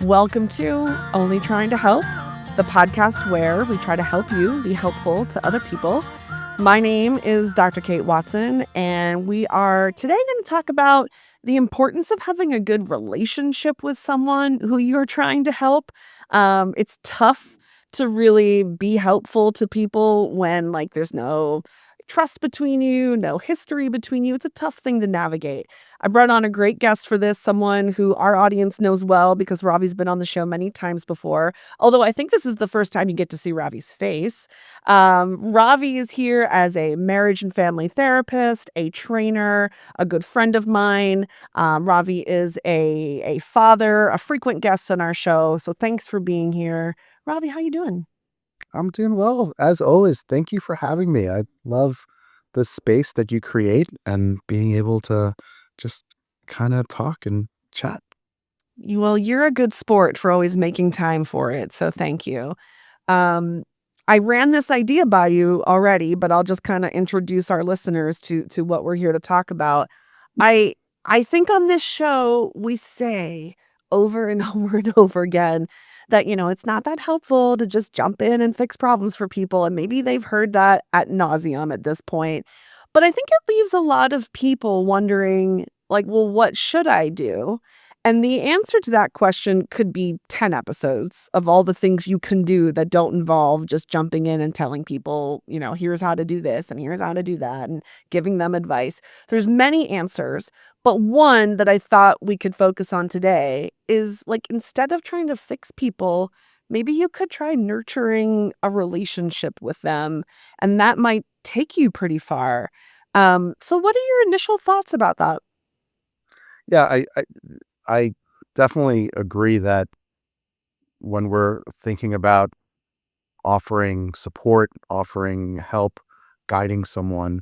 Welcome to Only Trying to Help, the podcast where we try to help you be helpful to other people. My name is Dr. Kate Watson, and we are today going to talk about the importance of having a good relationship with someone who you're trying to help. It's tough to really be helpful to people when there's no trust between you, no history between you. It's a tough thing to navigate. I brought on a great guest for this, someone who our audience knows well because Ravi's been on the show many times before. Although I think this is the first time you get to see Ravi's face. Ravi is here as a marriage and family therapist, a trainer, a good friend of mine. Ravi is a father, a frequent guest on our show. So thanks for being here. Ravi, how you doing? I'm doing well, as always. Thank you for having me. I love the space that you create and being able to just kind of talk and chat. Well, you're a good sport for always making time for it. So thank you. Um, I ran this idea by you already, but I'll just kind of introduce our listeners to what we're here to talk about. I I think on this show we say over and over and over again that it's not that helpful to just jump in and fix problems for people, and maybe they've heard that at nauseum at this point. But I think it leaves a lot of people wondering, well, what should I do? And the answer to that question could be 10 episodes of all the things you can do that don't involve just jumping in and telling people, here's how to do this and here's how to do that and giving them advice. There's many answers, but one that I thought we could focus on today is instead of trying to fix people, maybe you could try nurturing a relationship with them, and that might take you pretty far. So what are your initial thoughts about that? Yeah, I definitely agree that when we're thinking about offering support, offering help, guiding someone,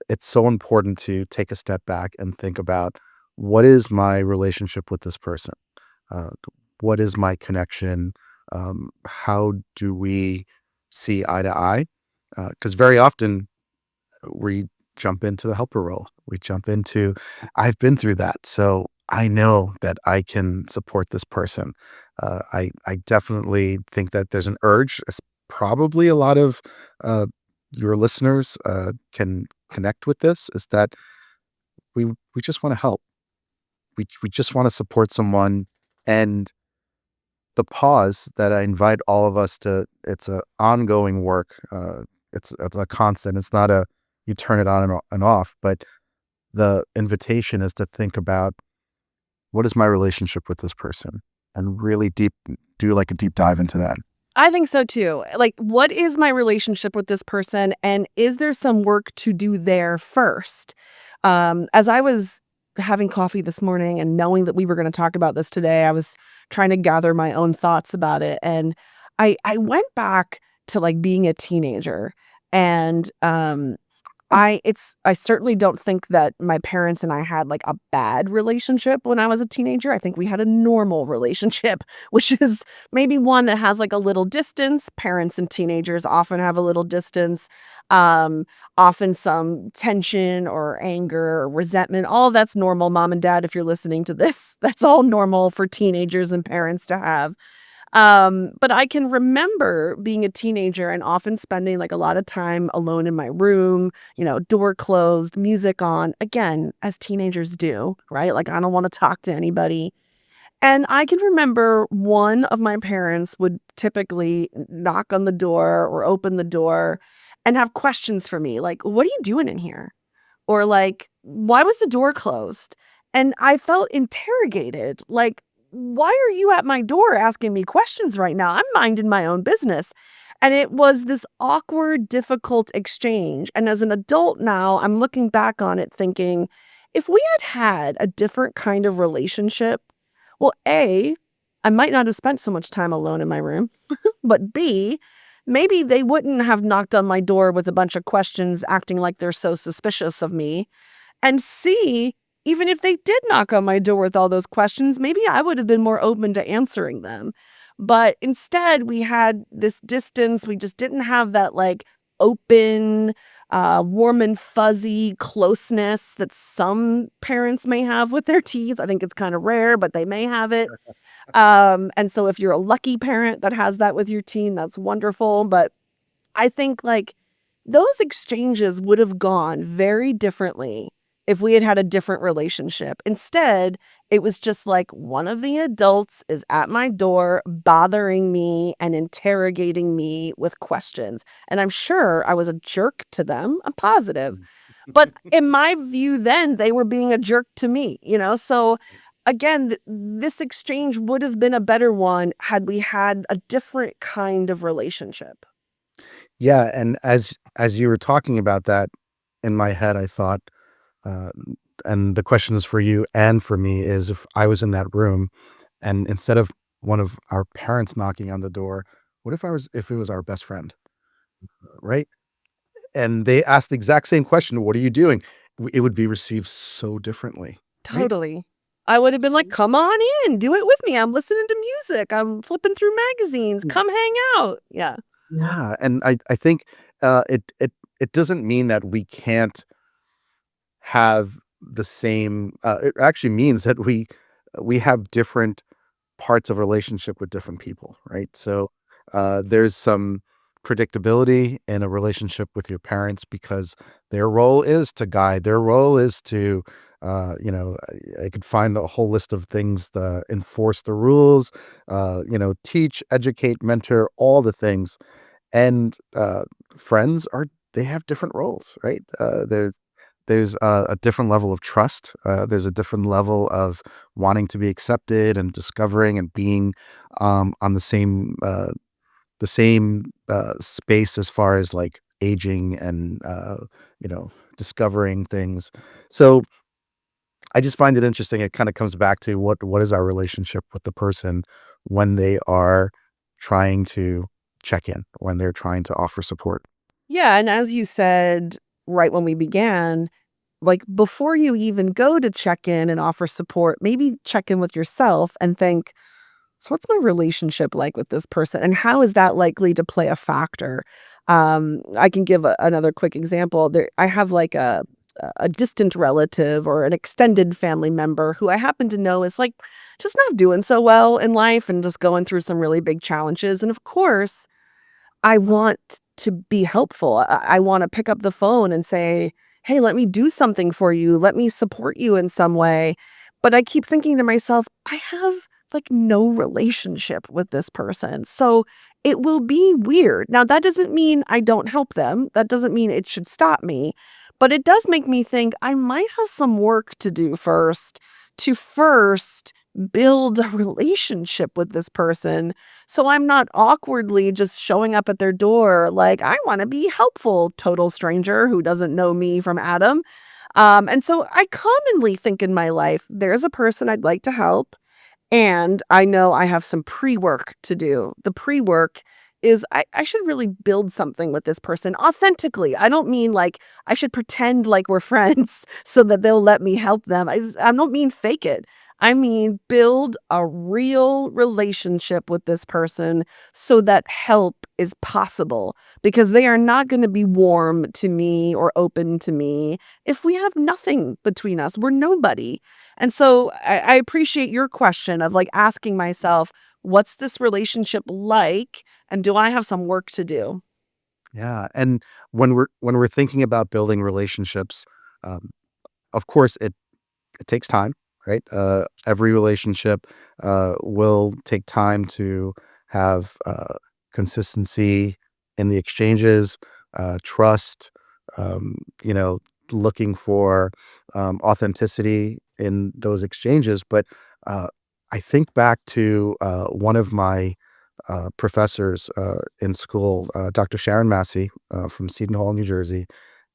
it's so important to take a step back and think about what is my relationship with this person? Uh, what is my connection? How do we see eye to eye? Because very often we jump into the helper role. We jump into, I've been through that, so I know that I can support this person. I definitely think that there's an urge. Probably a lot of uh, your listeners can connect with this. Is that we just want to help. We just want to support someone, and the pause that I invite all of us to. It's a ongoing work. It's a constant. It's not a you turn it on and off, but the invitation is to think about what is my relationship with this person and really do like a deep dive into that. I think so too. What is my relationship with this person? And is there some work to do there first? As I was having coffee this morning and knowing that we were going to talk about this today, I was trying to gather my own thoughts about it. And I went back to being a teenager, and I certainly don't think that my parents and I had a bad relationship when I was a teenager. I think we had a normal relationship, which is maybe one that has a little distance. Parents and teenagers often have a little distance, often some tension or anger or resentment. All that's normal. Mom and dad, if you're listening to this, that's all normal for teenagers and parents to have. But I can remember being a teenager and often spending a lot of time alone in my room, door closed, music on, again, as teenagers do, right? I don't want to talk to anybody. And I can remember one of my parents would typically knock on the door or open the door and have questions for me, like, what are you doing in here? Or why was the door closed? And I felt interrogated. Why are you at my door asking me questions right now? I'm minding my own business. And it was this awkward, difficult exchange. And as an adult now, I'm looking back on it thinking, if we had had a different kind of relationship, well, A, I might not have spent so much time alone in my room, but B, maybe they wouldn't have knocked on my door with a bunch of questions, acting like they're so suspicious of me. And C, even if they did knock on my door with all those questions, maybe I would have been more open to answering them. But instead, we had this distance. We just didn't have that open, warm and fuzzy closeness that some parents may have with their teens. I think it's kind of rare, but they may have it. And so if you're a lucky parent that has that with your teen, that's wonderful, but I think, like, those exchanges would have gone very differently if we had had a different relationship. Instead, it was just like one of the adults is at my door bothering me and interrogating me with questions, and I'm sure I was a jerk to them, I'm positive. But in my view then, they were being a jerk to me, you know? So, again, this exchange would have been a better one had we had a different kind of relationship. Yeah, and as you were talking about that, in my head, I thought, uh, and the question is for you and for me, is if I was in that room and instead of one of our parents knocking on the door, what if it was our best friend, right? And they asked the exact same question, "What are you doing?" It would be received so differently, right? Totally. I would have been like, So "Come on in, do it with me. I'm listening to music. I'm flipping through magazines. mm, Come hang out." Yeah. yeah, and I think, it doesn't mean that we can't have the same, it actually means that we have different parts of relationship with different people, right? So, there's some predictability in a relationship with your parents because their role is to guide, their role is to, I could find a whole list of things to enforce the rules, teach, educate, mentor, all the things. And, friends are they have different roles, right? There's a different level of trust, there's a different level of wanting to be accepted and discovering and being, on the same space as far as, like, aging and, discovering things. So, I just find it interesting, it kinda comes back to what is our relationship with the person when they are trying to check in, when they're trying to offer support. Yeah, and as you said right when we began, like, before you even go to check in and offer support, maybe check in with yourself and think, "So what's my relationship like with this person, and how is that likely to play a factor?" I can give another quick example. I have, like, a distant relative or an extended family member who I happen to know is, like, just not doing so well in life and just going through some really big challenges, and of course I want to be helpful. I wanna pick up the phone and say, "Hey, let me do something for you. Let me support you in some way." But I keep thinking to myself, "I have, like, no relationship with this person." So, it will be weird. Now, that doesn't mean I don't help them. That doesn't mean it should stop me. But it does make me think I might have some work to do first to first build a relationship with this person so I'm not awkwardly just showing up at their door like, "I wanna be helpful, total stranger who doesn't know me from Adam." And so I commonly think in my life, there's a person I'd like to help, and I know I have some pre-work to do. The pre-work is I should really build something with this person authentically. I don't mean like I should pretend like we're friends so that they'll let me help them. I don't mean fake it. I mean build a real relationship with this person so that help is possible because they are not going to be warm to me or open to me if we have nothing between us. We're nobody. And so I appreciate your question of like asking myself, what's this relationship like? And do I have some work to do? Yeah, and when we're thinking about building relationships, um, of course, it takes time, right? Every relationship will take time to have consistency in the exchanges, trust, um, you know, looking for authenticity in those exchanges. But uh, I think back to one of my professors in school, Dr. Sharon Massey from Seton Hall, New Jersey.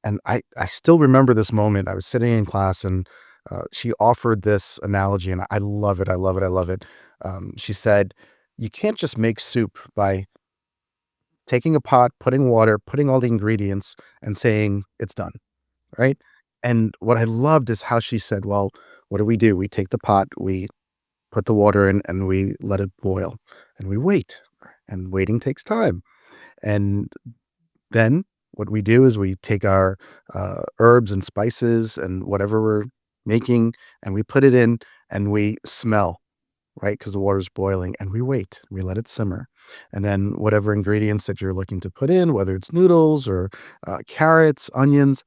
And I still remember this moment. I was sitting in class and she offered this analogy, and I love it. I love it. I love it. She said, "You can't just make soup by taking a pot, putting water, putting all the ingredients, and saying it's done." Right. And what I loved is how she said, "Well, what do? We take the pot, we put the water in, and we let it boil, and we wait. And waiting takes time. And then what we do is we take our herbs and spices and whatever we're making, and we put it in, and we smell." right? Because the water's boiling, and we wait. We let it simmer, and then whatever ingredients that you're looking to put in, whether it's noodles or carrots, onions,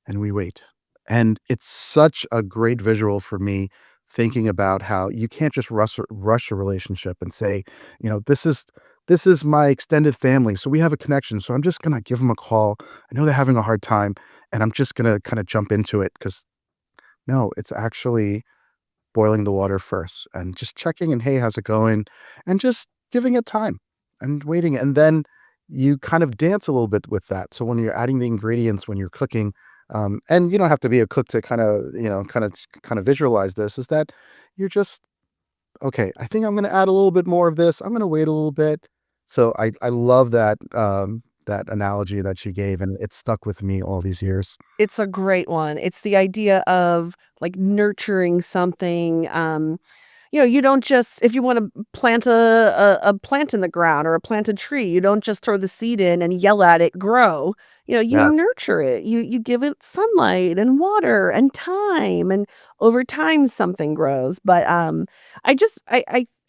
and we wait. And it's such a great visual for me thinking about how you can't just rush a relationship and say, this is my extended family, so we have a connection. So I'm just gonna give them a call. I know they're having a hard time, and I'm just gonna kind of jump into it because no, it's actually boiling the water first and just checking and, "Hey, how's it going?" And just giving it time and waiting, and then you kind of dance a little bit with that. So when you're adding the ingredients, when you're cooking, and you don't have to be a cook to kinda visualize this, is that you're just, "Okay, I think I'm gonna add a little bit more of this. I'm gonna wait a little bit." So I love that analogy that she gave, and it stuck with me all these years. It's a great one. It's the idea of, like, nurturing something, you don't just if you wanna plant a plant in the ground or a planted tree, you don't just throw the seed in and yell at it grow. You Yes. nurture it. You give it sunlight and water and time, and over time, something grows. But, I just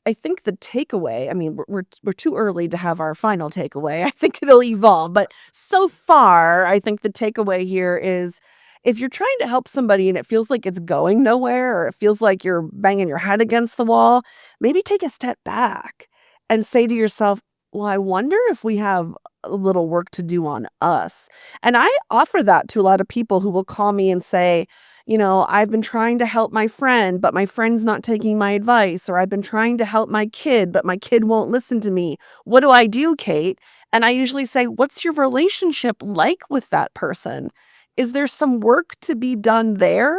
I think the takeaway I mean, we're too early to have our final takeaway. I think it'll evolve, but so far, I think the takeaway here is if you're trying to help somebody and it feels like it's going nowhere or it feels like you're banging your head against the wall, maybe take a step back and say to yourself, well, I wonder if we have a little work to do on us. And I offer that to a lot of people who will call me and say, I've been trying to help my friend, but my friend's not taking my advice. Or I've been trying to help my kid, but my kid won't listen to me. What do I do, Kate? And I usually say, what's your relationship like with that person? Is there some work to be done there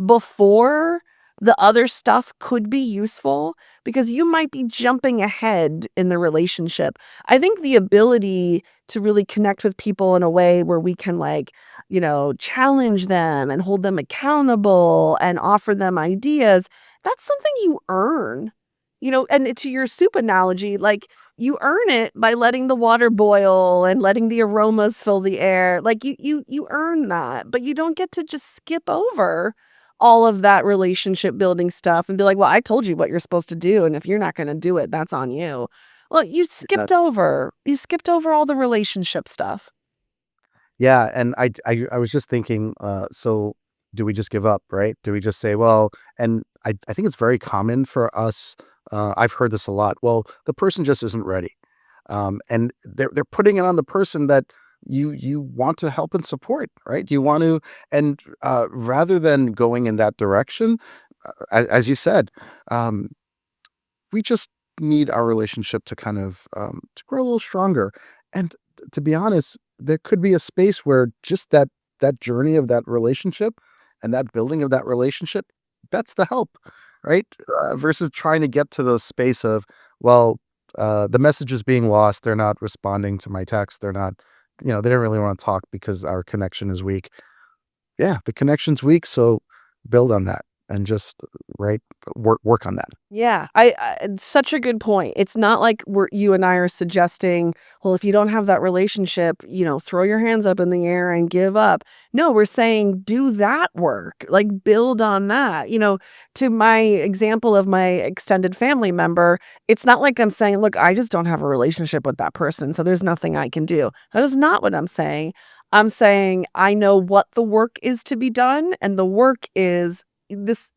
before the other stuff could be useful? Because you might be jumping ahead in the relationship. I think the ability to really connect with people in a way where we can, like, challenge them and hold them accountable and offer them ideas, that's something you earn. And to your soup analogy, like, you earn it by letting the water boil and letting the aromas fill the air. Like, you earn that, but you don't get to just skip over all of that relationship building stuff and be like, "Well, I told you what you're supposed to do, and if you're not gonna do it, that's on you." Well, you skipped over all the relationship stuff. Yeah, and I was just thinking, so do we just give up, right? Do we just say, well, and I think it's very common for us. I've heard this a lot. Well, the person just isn't ready, and they're putting it on the person that you want to help and support, right? You want to, and rather than going in that direction, as you said, um, we just need our relationship to kind of to grow a little stronger. And to be honest, there could be a space where just that journey of that relationship and that building of that relationship, that's the help, right? Versus trying to get to the space of, well, the message is being lost. They're not responding to my text. They're not, they don't really want to talk because our connection is weak. Yeah, the connection's weak, so build on that and just right work on that. Yeah, it's such a good point. It's not like you and I are suggesting, well, if you don't have that relationship, throw your hands up in the air and give up. No, we're saying do that work, like build on that. To my example of my extended family member, it's not like I'm saying, look, I just don't have a relationship with that person, so there's nothing I can do. That is not what I'm saying. I'm saying I know what the work is to be done, and the work is this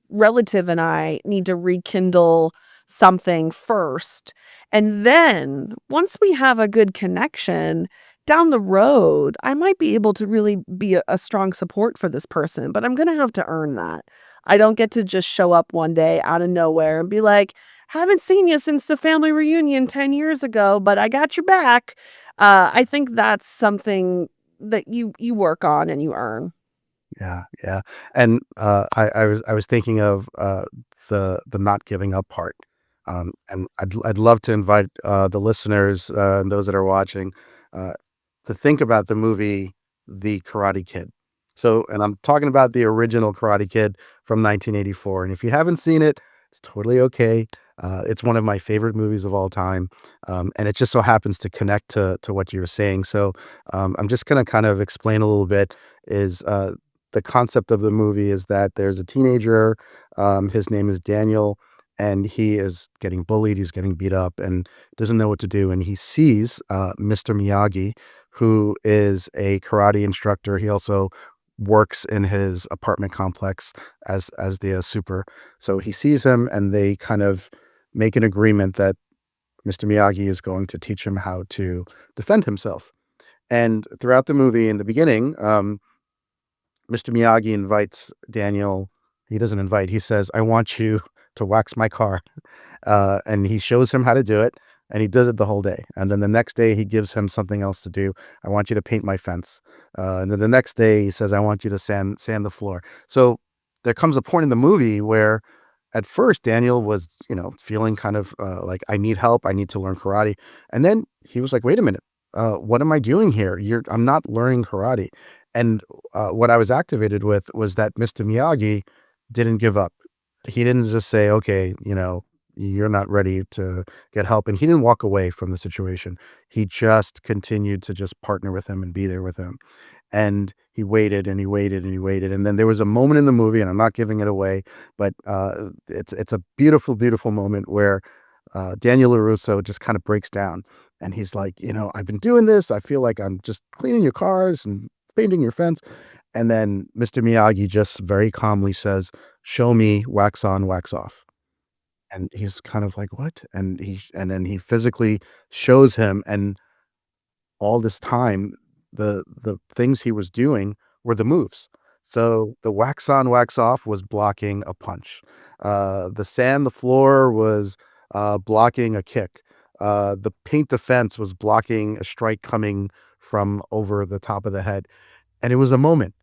relative and I need to rekindle something first. And then once we have a good connection down the road, I might be able to really be a strong support for this person, but I'm going to have to earn that. I don't get to just show up one day out of nowhere and be like, haven't seen you since the family reunion 10 years ago, but I got your back. I think that's something that you work on and you earn. Yeah, yeah, and, I was thinking of, the not giving up part, and I'd love to invite, the listeners, and those that are watching, uh, to think about the movie The Karate Kid. So and I'm talking about the original Karate Kid from 1984, and if you haven't seen it, it's totally okay. It's one of my favorite movies of all time, and it just so happens to connect to what you were saying, so, I'm just gonna kind of explain a little bit is, the concept of the movie is that there's a teenager, his name is Daniel, and he is getting bullied, he's getting beat up, and doesn't know what to do, and he sees, Mr. Miyagi, who is a karate instructor. He also works in his apartment complex as the, super. So he sees him, and they kind of make an agreement that Mr. Miyagi is going to teach him how to defend himself. And throughout the movie, in the beginning, Mr. Miyagi invites Daniel. He doesn't invite, he says, "I want you to wax my car." And he shows him how to do it, and he does it the whole day. And then the next day, he gives him something else to do. "I want you to paint my fence." And then the next day, he says, "I want you to sand the floor." So there comes a point in the movie where, at first, Daniel was, feeling kind of like, "I need help. I need to learn karate." And then he was like, "Wait a minute. What am I doing here? I'm not learning karate." And what I was activated with was that Mr. Miyagi didn't give up. He didn't just say, "Okay, you're not ready to get help," and he didn't walk away from the situation. He just continued to just partner with him and be there with him. And he waited and he waited and he waited. And then there was a moment in the movie, and I'm not giving it away, but it's a beautiful, beautiful moment where Daniel LaRusso just kind of breaks down, and he's like, "I've been doing this. I feel like I'm just cleaning your cars and painting your fence." And then Mr. Miyagi just very calmly says, "Show me wax on, wax off." And he's kind of like, "What?" And then he physically shows him, and all this time, the things he was doing were the moves. So, the wax on, wax off was blocking a punch. The sand the floor was, blocking a kick. The paint the fence was blocking a strike coming from over the top of the head, and it was a moment.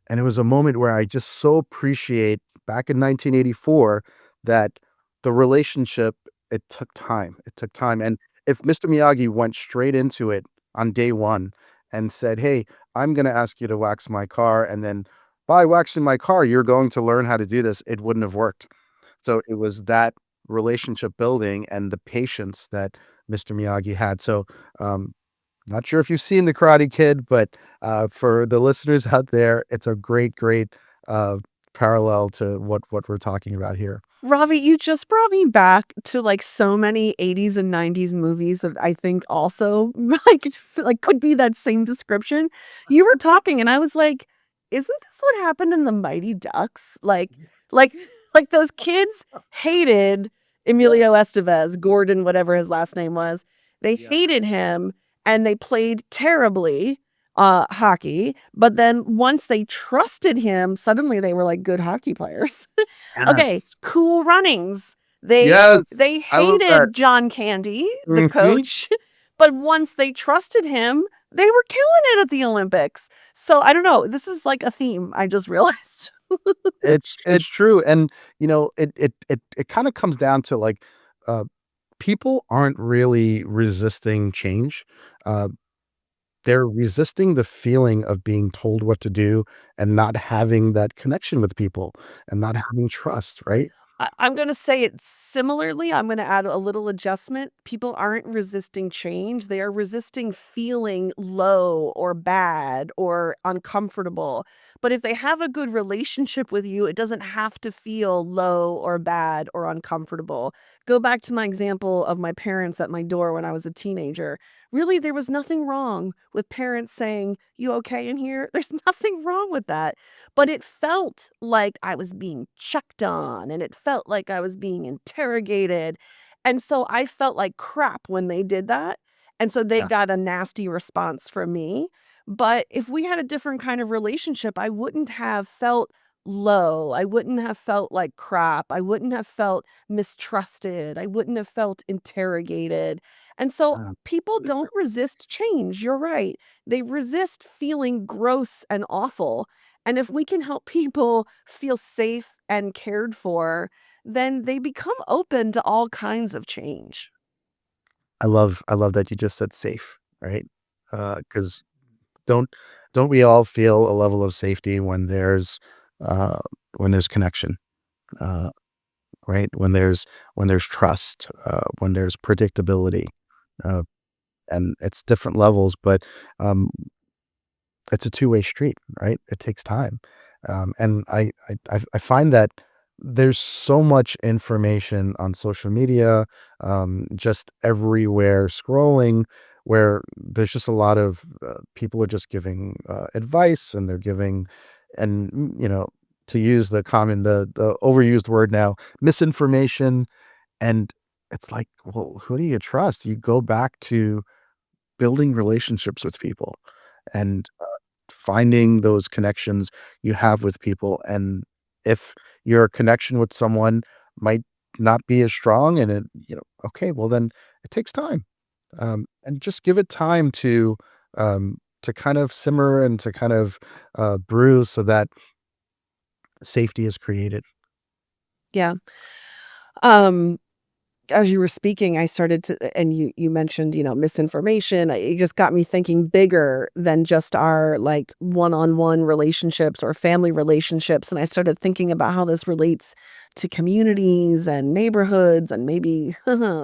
And it was a moment where I just so appreciate, back in 1984, that the relationship, it took time. It took time. And if Mr. Miyagi went straight into it on day one and said, "Hey, I'm going to ask you to wax my car. And then by waxing my car, you're going to learn how to do this," it wouldn't have worked. So it was that relationship building and the patience that Mr. Miyagi had. So, um, not sure if you've seen The Karate Kid, but, for the listeners out there, it's a great, great, uh, parallel to what we're talking about here. Ravi, you just brought me back to, like, so many '80s and '90s movies that I think also, could be that same description. You were talking and I was like, "Isn't this what happened in The Mighty Ducks?" Like like those kids hated Emilio Yes, Estevez, Gordon, whatever his last name was. They yes. hated him and they played terribly, hockey, but then once they trusted him, suddenly they were, like, good hockey players. Okay, Yes. Cool Runnings. They Yes, they I love that. hated John Candy, the Mhm. coach, but once they trusted him, they were killing it at the Olympics. So, I don't know, this is like a theme, I just realized. It's true, and, it kinda comes down to, like, uh, people aren't really resisting change. Uh, they're resisting the feeling of being told what to do and not having that connection with people and not having trust, right? I'm gonna say it similarly, I'm gonna add a little adjustment. People aren't resisting change, they are resisting feeling low or bad or uncomfortable. But if they have a good relationship with you, it doesn't have to feel low or bad or uncomfortable. Go back to my example of my parents at my door when I was a teenager. Really, there was nothing wrong with parents saying, "You okay in here?" There's nothing wrong with that. But it felt like I was being checked on, and it felt like I was being interrogated, and so I felt like crap when they did that, and so they Yeah. got a nasty response from me, but if we had a different kind of relationship, I wouldn't have felt low, I wouldn't have felt like crap, I wouldn't have felt mistrusted, I wouldn't have felt interrogated, and so Yeah. people don't resist change, you're right. They resist feeling gross and awful, and if we can help people feel safe and cared for, then they become open to all kinds of change. I love that you just said safe, right? Because don't don't we all feel a level of safety uh, when there's connection, uh, right? When there's trust, when there's predictability, uh, and it's different levels, but, um, it's a two-way street, right? It takes time, and I find that there's so much information on social media, just everywhere scrolling, where there's just a lot of people are just giving advice, and they're giving, and to use the overused word now, misinformation. And it's like, well, who do you trust? You go back to building relationships with people, and finding those connections you have with people. And if your connection with someone might not be as strong, and okay, well then it takes time. And just give it time to kind of simmer, and to kind of brew, so that safety is created. Yeah. Um, as you were speaking, I started to and you mentioned, misinformation. It just got me thinking bigger than just our, like, one-on-one relationships or family relationships, and I started thinking about how this relates to communities and neighborhoods and maybe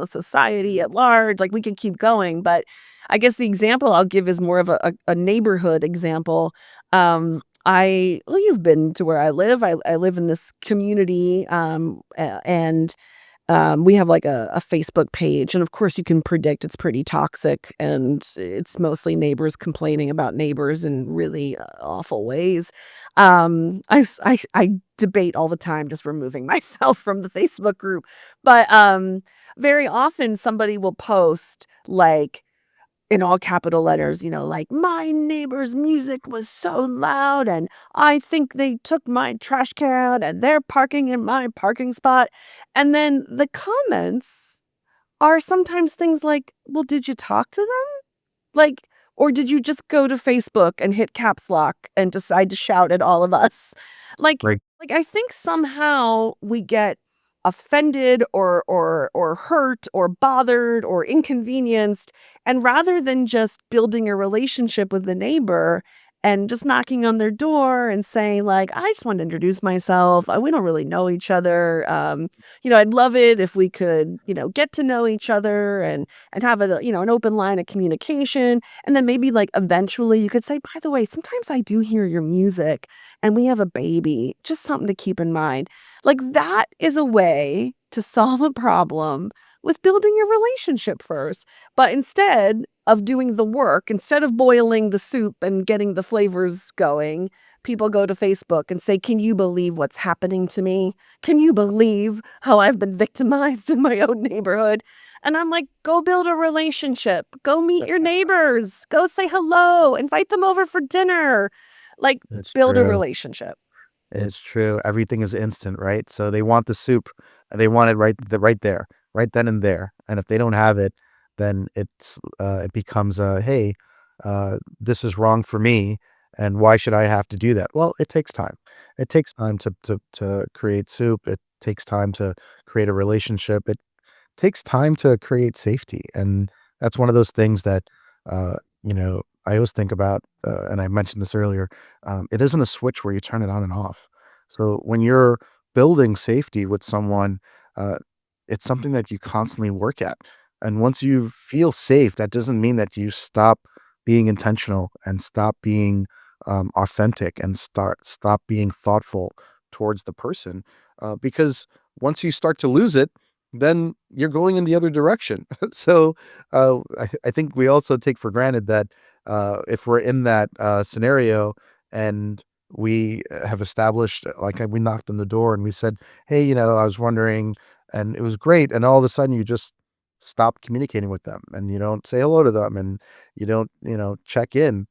society at large. Like, we could keep going, but I guess the example I'll give is more of a neighborhood example. Well, you've been to where I live. I live in this community, and we have, like, a Facebook page, and, of course, you can predict it's pretty toxic, and it's mostly neighbors complaining about neighbors in really, awful ways. I debate all the time just removing myself from the Facebook group, but, very often somebody will post, like, in all capital letters, like, "My neighbor's music was so loud, and I think they took my trash can, and they're parking in my parking spot." And then the comments are sometimes things like, "Well, did you talk to them?" Like, or did you just go to Facebook and hit caps lock and decide to shout at all of us? Like Right. I think somehow we get offended or hurt or bothered or inconvenienced, and rather than just building a relationship with the neighbor and just knocking on their door and saying, like, "I just want to introduce myself. We don't really know each other. I'd love it if we could, get to know each other and have an open line of communication." And then maybe, like, eventually you could say, "By the way, sometimes I do hear your music and we have a baby, just something to keep in mind." Like, that is a way to solve a problem with building your relationship first. But instead of doing the work, instead of boiling the soup and getting the flavors going, people go to Facebook and say, "Can you believe what's happening to me? Can you believe how I've been victimized in my own neighborhood?" And I'm like, "Go build a relationship. Go meet your neighbors. Go say hello. Invite them over for dinner." Like, It's build a true. relationship. It's true. Everything is instant, right? So they want the soup, and they want it right there, right then and there. And if they don't have it, then it becomes a, hey, this is wrong for me, and why should I have to do that? Well, it takes time. It takes time to create soup. It takes time to create a relationship. It takes time to create safety. And that's one of those things that, I always think about, and I mentioned this earlier. It isn't a switch where you turn it on and off. So when you're building safety with someone, uh, it's something that you constantly work at. And once you feel safe, that doesn't mean that you stop being intentional, and stop being authentic, and stop being thoughtful towards the person. Because once you start to lose it, then you're going in the other direction. So I think we also take for granted that if we're in that scenario, and we have established, like, we knocked on the door and we said, "Hey, I was wondering," and it was great. And all of a sudden, you just stop communicating with them, and you don't say hello to them, and you don't, check in.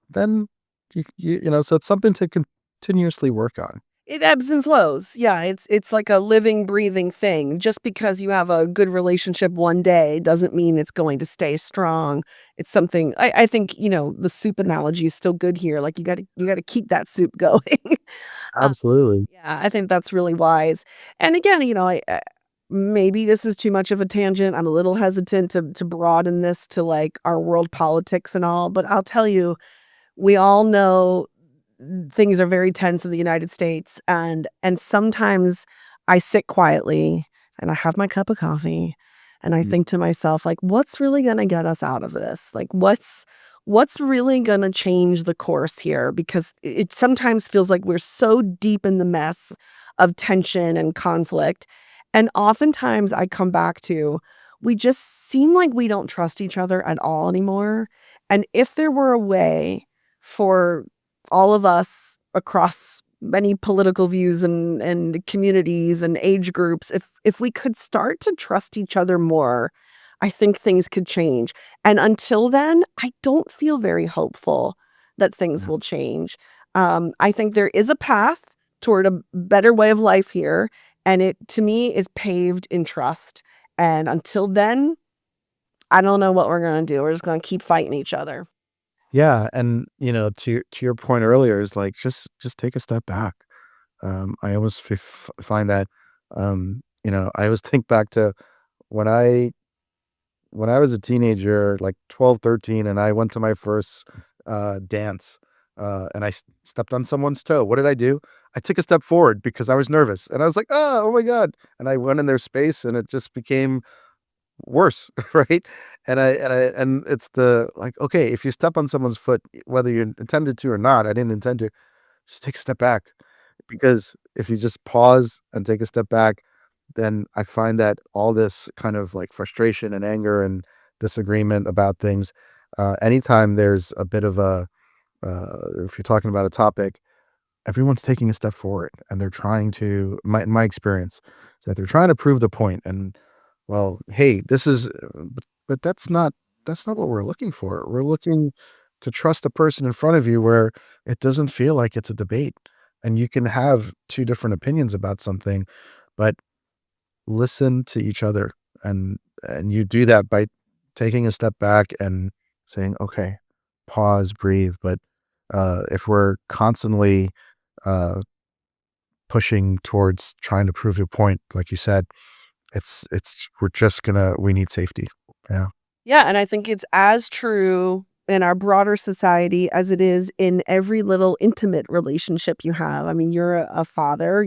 Then so it's something to continuously work on. It ebbs and flows. Yeah, it's like a living, breathing thing. Just because you have a good relationship one day doesn't mean it's going to stay strong. It's something I think, the soup analogy is still good here. Like, you gotta keep that soup going. Uh, Absolutely. yeah, I think that's really wise. And again, maybe this is too much of a tangent. I'm a little hesitant to broaden this to, like, our world politics and all, but I'll tell you, we all know things are very tense in the United States, and sometimes I sit quietly and I have my cup of coffee and I Mm. think to myself, like, what's really gonna get us out of this? Like, what's really gonna change the course here? Because it sometimes feels like we're so deep in the mess. of tension and conflict. And oftentimes I come back to, we just seem like we don't trust each other at all anymore. And if there were a way for all of us across many political views and communities and age groups, if we could start to trust each other more, I think things could change. And until then, I don't feel very hopeful that things Yeah. will change. I think there is a path toward a better way of life here, and it, to me, is paved in trust. And until then, I don't know what we're gonna do. We're just gonna keep fighting each other. Yeah, and, to your point earlier is, like, just take a step back. I always find that, I always think back to when I when I was a teenager, like 12, 13, and I went to my first, dance, and I stepped on someone's toe. What did I do? I took a step forward because I was nervous, and I was like, "Oh, oh my god," and I went in their space, and it just became worse, right? And it's the like, okay, if you step on someone's foot, whether you intended to or not, I didn't intend to, just take a step back. Because if you just pause and take a step back, then I find that all this kind of like frustration and anger and disagreement about things, anytime there's a bit of if you're talking about a topic, everyone's taking a step forward and they're trying to, in my experience, is that they're trying to prove the point. And well, hey, this is, but that's not what we're looking for. We're looking to trust the person in front of you where it doesn't feel like it's a debate, and you can have two different opinions about something, but listen to each other, and you do that by taking a step back and saying, okay, pause, breathe. But if we're constantly uh, pushing towards trying to prove your point, like you said, we need safety. Yeah. Yeah, and I think it's as true in our broader society as it is in every little intimate relationship you have. I mean, you're a father,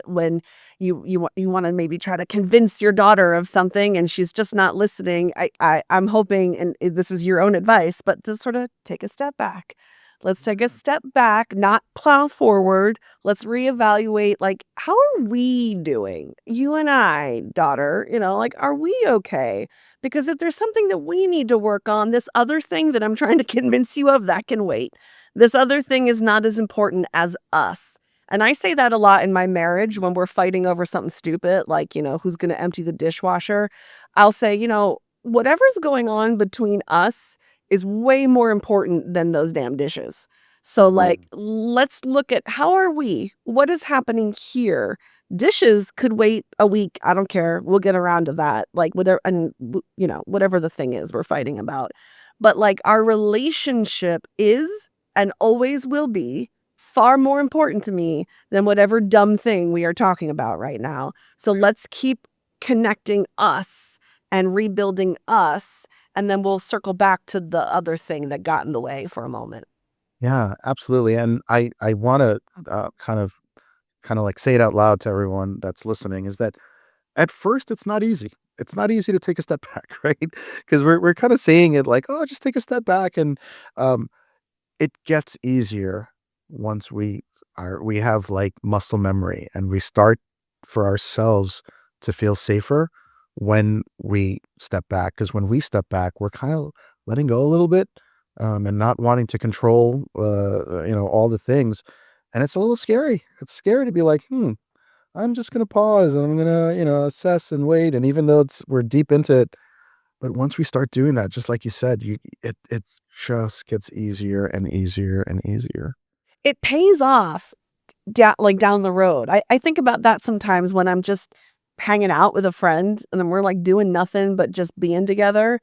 when you wanna maybe try to convince your daughter of something and she's just not listening, I'm hoping, and this is your own advice, but to sorta take a step back. Let's take a step back, not plow forward. Let's reevaluate, like, how are we doing? You and I, daughter, like, are we okay? Because if there's something that we need to work on, this other thing that I'm trying to convince you of, that can wait. This other thing is not as important as us. And I say that a lot in my marriage when we're fighting over something stupid, like, who's going to empty the dishwasher. I'll say, whatever's going on between us is way more important than those damn dishes. So, like, let's look at, how are we? What is happening here? Dishes could wait a week, I don't care, we'll get around to that, like, whatever, and whatever the thing is we're fighting about. But, like, our relationship is, and always will be, far more important to me than whatever dumb thing we are talking about right now. So let's keep connecting us and rebuilding us, and then we'll circle back to the other thing that got in the way for a moment. Yeah, absolutely. And I want to kind of like say it out loud to everyone that's listening is that at first it's not easy. It's not easy to take a step back, right? Because we're kind of saying it like, oh, just take a step back, and um, it gets easier once we have like muscle memory and we start for ourselves to feel safer when we step back. Because when we step back, we're kind of letting go a little bit, and not wanting to control, all the things. And it's a little scary. It's scary to be like, I'm just gonna pause and I'm gonna, assess and wait. And even though we're deep into it, but once we start doing that, just like you said, it just gets easier and easier and easier. It pays off down the road. I think about that sometimes when I'm just hanging out with a friend and then we're, like, doing nothing but just being together.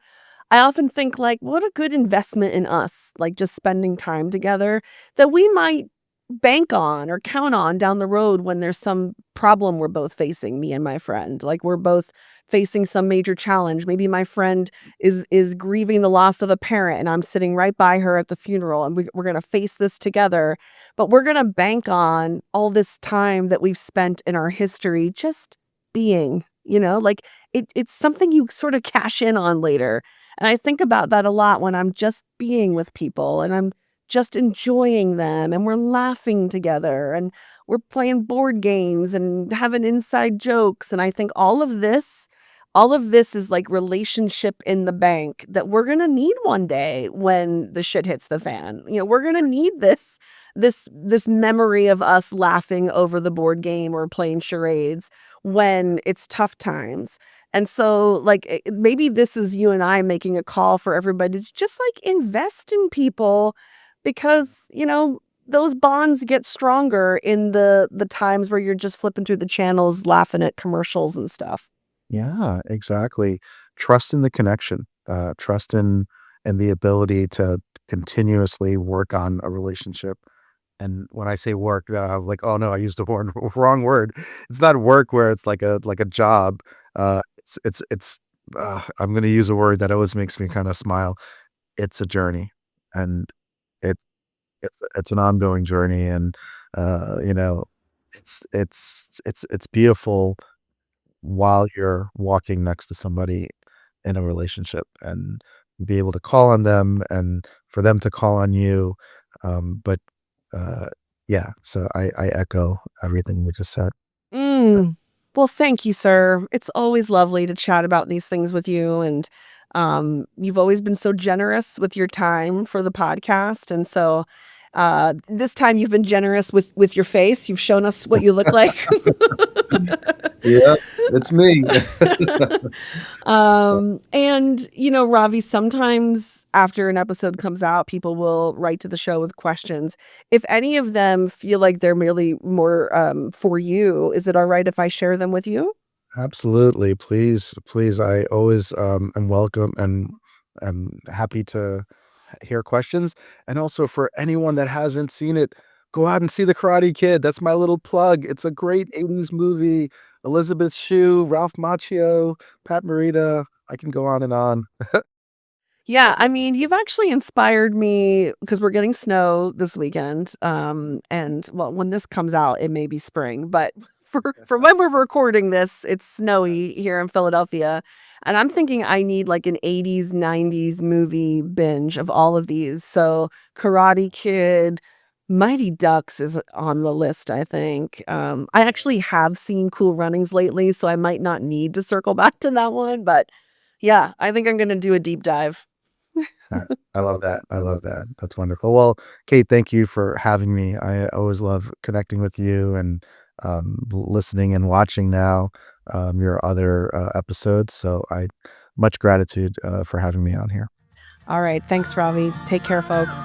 I often think, like, what a good investment in us, like, just spending time together, that we might bank on or count on down the road when there's some problem we're both facing, me and my friend. Like, we're both facing some major challenge. Maybe my friend is grieving the loss of a parent and I'm sitting right by her at the funeral, and we're gonna face this together. But we're gonna bank on all this time that we've spent in our history just being, like, it's something you sort of cash in on later. And I think about that a lot when I'm just being with people and I'm just enjoying them and we're laughing together and we're playing board games and having inside jokes. And I think all of this is like relationship in the bank that we're going to need one day when the shit hits the fan. We're going to need this memory of us laughing over the board game or playing charades when it's tough times. And so, like, maybe this is you and I making a call for everybody to just like invest in people because, those bonds get stronger in the times where you're just flipping through the channels laughing at commercials and stuff. Yeah, exactly. Trust in the connection, trust in the ability to continuously work on a relationship. And when I say work, like, oh no, I used the wrong word. It's not work where it's like a job. It's I'm gonna use a word that always makes me kind of smile. It's a journey, and it it's an ongoing journey, and you know, it's beautiful while you're walking next to somebody in a relationship and be able to call on them and for them to call on you. But uh, yeah, so I echo everything you just said. Mm. Well, thank you, sir. It's always lovely to chat about these things with you, and, you've always been so generous with your time for the podcast, and so, this time you've been generous with your face. You've shown us what you look like. Yeah, it's me. And, Ravi, sometimes after an episode comes out, people will write to the show with questions. If any of them feel like they're merely more for you, is it all right if I share them with you? Absolutely. Please, please. I always am welcome and am happy to hear questions. And also for anyone that hasn't seen it, go out and see The Karate Kid. That's my little plug. It's a great 80s movie. Elizabeth Shue, Ralph Macchio, Pat Morita. I can go on and on. Yeah, I mean, you've actually inspired me because we're getting snow this weekend. And well, when this comes out, it may be spring, but for when we're recording this, it's snowy here in Philadelphia. And I'm thinking I need like an 80s, 90s movie binge of all of these. So Karate Kid, Mighty Ducks is on the list, I think. I actually have seen Cool Runnings lately, so I might not need to circle back to that one, but yeah, I think I'm gonna do a deep dive. Uh, I love that. I love that. That's wonderful. Well, Kate, thank you for having me. I always love connecting with you and listening and watching now your other episodes. So I much gratitude for having me on here. All right. Thanks, Ravi. Take care, folks.